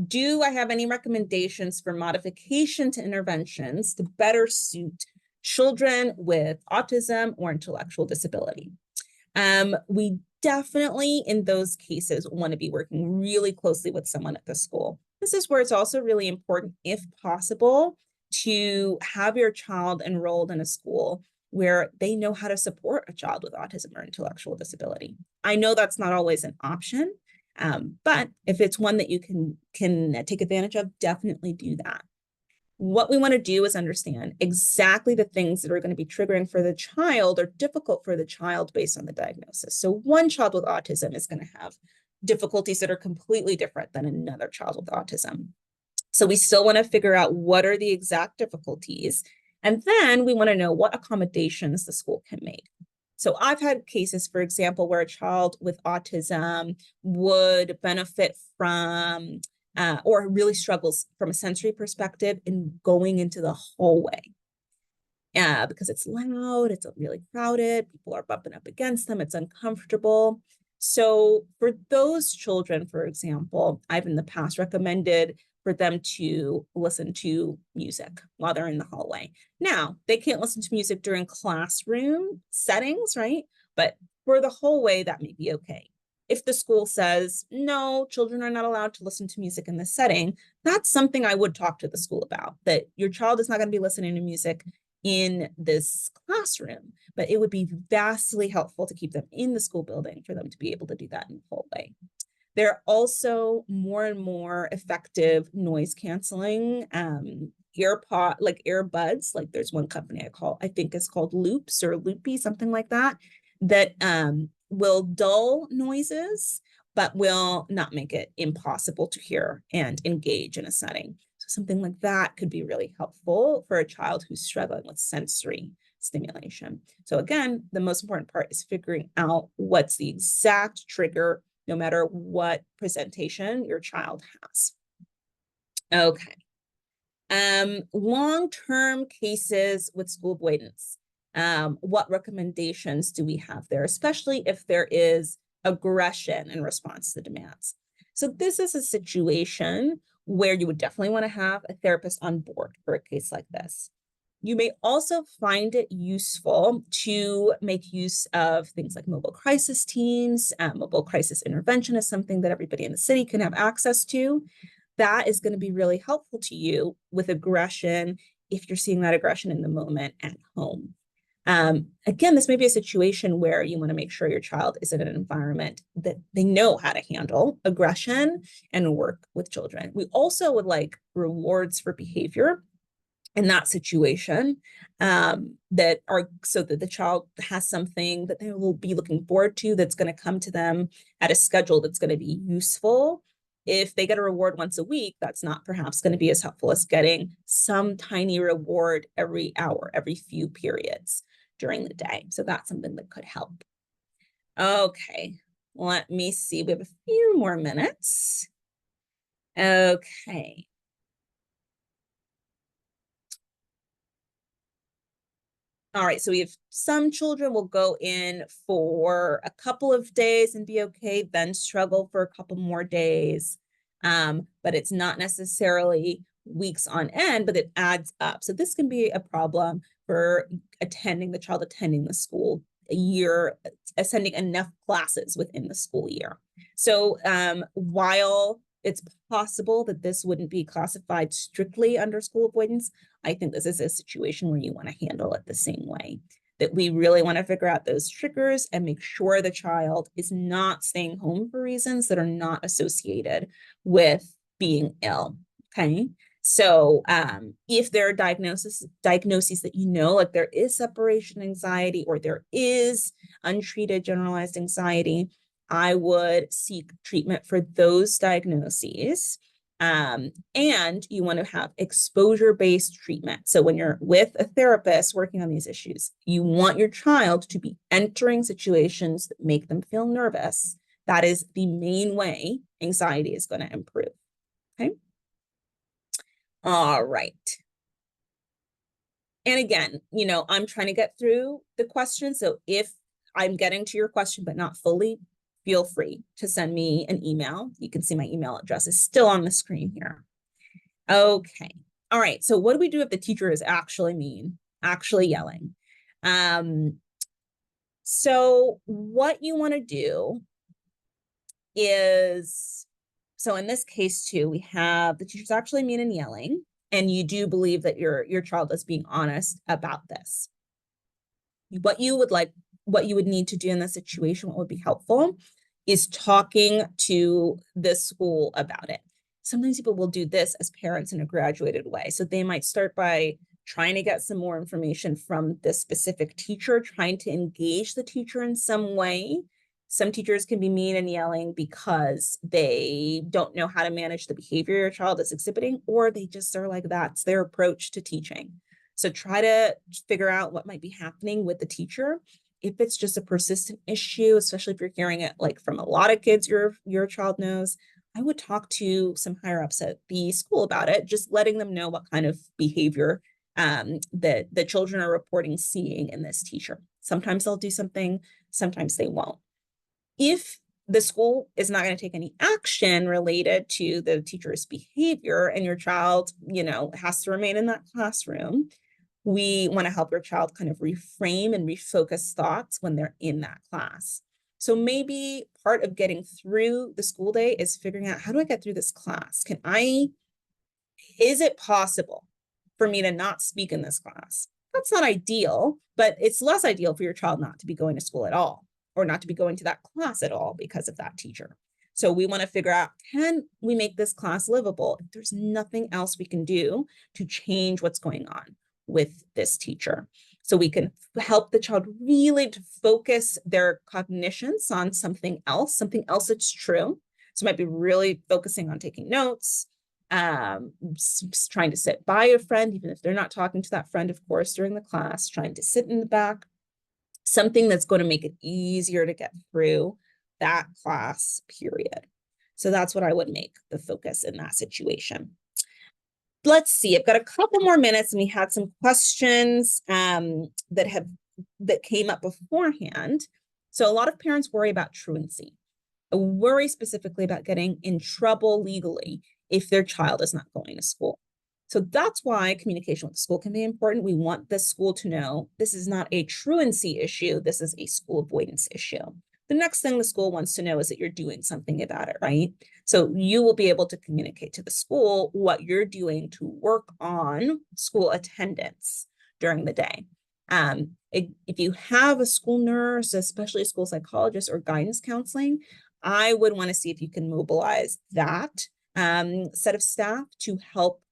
do I have any recommendations for modification to interventions to better suit children with autism or intellectual disability? We definitely, in those cases, want to be working really closely with someone at the school. This is where it's also really important, if possible, to have your child enrolled in a school where they know how to support a child with autism or intellectual disability. I know that's not always an option, but if it's one that you can take advantage of, definitely do that. What we want to do is understand exactly the things that are going to be triggering for the child or difficult for the child based on the diagnosis. So one child with autism is going to have difficulties that are completely different than another child with autism. So we still want to figure out what are the exact difficulties. And then we want to know what accommodations the school can make. So I've had cases, for example, where a child with autism would benefit from or really struggles from a sensory perspective in going into the hallway. Because it's loud, it's really crowded, people are bumping up against them, it's uncomfortable. So for those children, for example, I've in the past recommended for them to listen to music while they're in the hallway. Now, they can't listen to music during classroom settings, right? But for the hallway, that may be okay. If the school says, no, children are not allowed to listen to music in this setting, that's something I would talk to the school about, that your child is not going to be listening to music in this classroom, but it would be vastly helpful to keep them in the school building for them to be able to do that in the hallway. There are also more and more effective noise canceling earbuds. Like there's one company I think is called Loops or Loopy, something like that, that will dull noises, but will not make it impossible to hear and engage in a setting. So something like that could be really helpful for a child who's struggling with sensory stimulation. So again, the most important part is figuring out what's the exact trigger, no matter what presentation your child has. Okay. Long-term cases with school avoidance. What recommendations do we have there, especially if there is aggression in response to demands? So this is a situation where you would definitely want to have a therapist on board for a case like this. You may also find it useful to make use of things like mobile crisis teams. Mobile crisis intervention is something that everybody in the city can have access to. That is going to be really helpful to you with aggression if you're seeing that aggression in the moment at home. Again, this may be a situation where you want to make sure your child is in an environment that they know how to handle aggression and work with children. We also would like rewards for behavior in that situation, that are so that the child has something that they will be looking forward to that's going to come to them at a schedule that's going to be useful. If they get a reward once a week, that's not perhaps going to be as helpful as getting some tiny reward every hour, every few periods during the day. So that's something that could help. Okay, let me see. We have a few more minutes. Okay. All right, so we have some children will go in for a couple of days and be okay, then struggle for a couple more days. But it's not necessarily weeks on end, but it adds up. So this can be a problem for the child attending the school a year, attending enough classes within the school year. So while it's possible that this wouldn't be classified strictly under school avoidance, I think this is a situation where you want to handle it the same way, that we really want to figure out those triggers and make sure the child is not staying home for reasons that are not associated with being ill. Okay. So if there are diagnoses that like there is separation anxiety or there is untreated generalized anxiety, I would seek treatment for those diagnoses. And you want to have exposure-based treatment. So when you're with a therapist working on these issues, you want your child to be entering situations that make them feel nervous. That is the main way anxiety is going to improve. Okay. All right. And again, I'm trying to get through the question. So if I'm getting to your question, but not fully, feel free to send me an email. You can see my email address is still on the screen here. Okay. All right. So what do we do if the teacher is actually mean, actually yelling? So what you want to do is, so in this case too, we have the teacher's actually mean and yelling, and you do believe that your child is being honest about this. What you would need to do in this situation, what would be helpful, is talking to the school about it. Sometimes people will do this as parents in a graduated way. So they might start by trying to get some more information from this specific teacher, trying to engage the teacher in some way. Some teachers can be mean and yelling because they don't know how to manage the behavior your child is exhibiting, or they just are like, that's their approach to teaching. So try to figure out what might be happening with the teacher. If it's just a persistent issue, especially if you're hearing it like from a lot of kids your child knows, I would talk to some higher ups at the school about it, just letting them know what kind of behavior that the children are reporting seeing in this teacher. Sometimes they'll do something, sometimes they won't. If the school is not going to take any action related to the teacher's behavior and your child, has to remain in that classroom, we want to help your child kind of reframe and refocus thoughts when they're in that class. So maybe part of getting through the school day is figuring out, how do I get through this class? Is it possible for me to not speak in this class? That's not ideal, but it's less ideal for your child not to be going to school at all, or not to be going to that class at all because of that teacher. So we want to figure out, can we make this class livable if there's nothing else we can do to change what's going on with this teacher? So we can help the child really to focus their cognitions on something else that's true. So it might be really focusing on taking notes, trying to sit by a friend, even if they're not talking to that friend, of course, during the class, trying to sit in the back, something that's going to make it easier to get through that class period. So that's what I would make the focus in that situation. Let's see, I've got a couple more minutes, and we had some questions that came up beforehand. So a lot of parents worry about truancy, worry specifically about getting in trouble legally if their child is not going to school. So that's why communication with the school can be important. We want the school to know this is not a truancy issue, this is a school avoidance issue. The next thing the school wants to know is that you're doing something about it, right? So you will be able to communicate to the school what you're doing to work on school attendance during the day. If you have a school nurse, especially a school psychologist or guidance counseling, I would want to see if you can mobilize that set of staff to help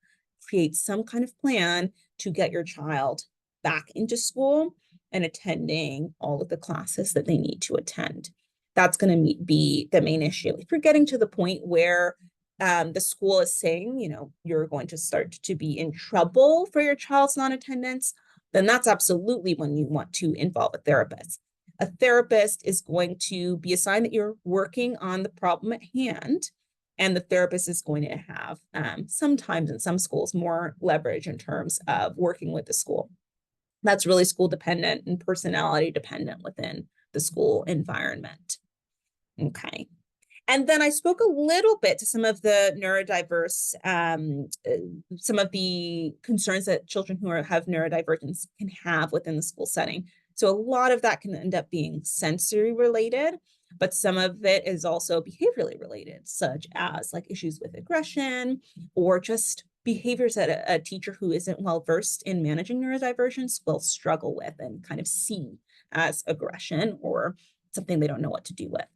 create some kind of plan to get your child back into school and attending all of the classes that they need to attend. That's going to be the main issue. If you're getting to the point where the school is saying, you're going to start to be in trouble for your child's non-attendance, then that's absolutely when you want to involve a therapist. A therapist is going to be a sign that you're working on the problem at hand, and the therapist is going to have sometimes in some schools more leverage in terms of working with the school. That's really school dependent and personality dependent within the school environment. Okay. And then I spoke a little bit to some of the neurodiverse, some of the concerns that children who have neurodivergence can have within the school setting. So a lot of that can end up being sensory related, but some of it is also behaviorally related, such as like issues with aggression or just behaviors that a teacher who isn't well versed in managing neurodivergence will struggle with and kind of see as aggression or something they don't know what to do with.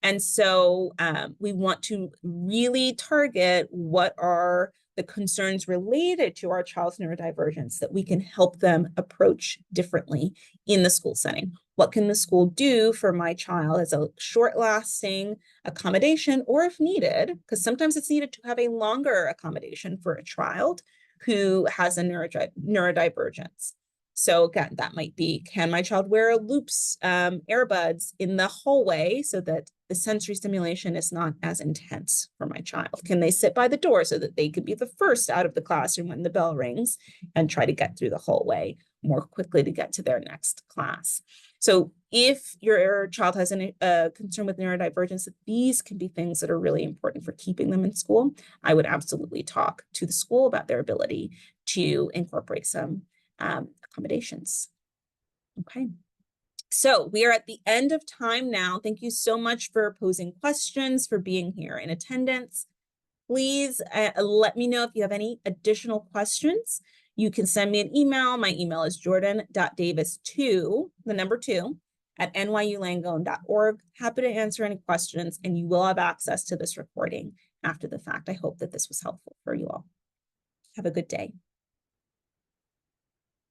And so we want to really target what are the concerns related to our child's neurodivergence that we can help them approach differently in the school setting. What can the school do for my child as a short-lasting accommodation, or if needed, because sometimes it's needed to have a longer accommodation for a child who has a neurodivergence. So again, that might be, can my child wear loops, earbuds in the hallway so that the sensory stimulation is not as intense for my child? Can they sit by the door so that they could be the first out of the classroom when the bell rings and try to get through the hallway more quickly to get to their next class? So if your child has a concern with neurodivergence, these can be things that are really important for keeping them in school. I would absolutely talk to the school about their ability to incorporate some accommodations. Okay. So we are at the end of time now. Thank you so much for posing questions, for being here in attendance. Please let me know if you have any additional questions. You can send me an email. My email is jordan.davis2, the number 2, at nyulangone.org. Happy to answer any questions, and you will have access to this recording after the fact. I hope that this was helpful for you all. Have a good day.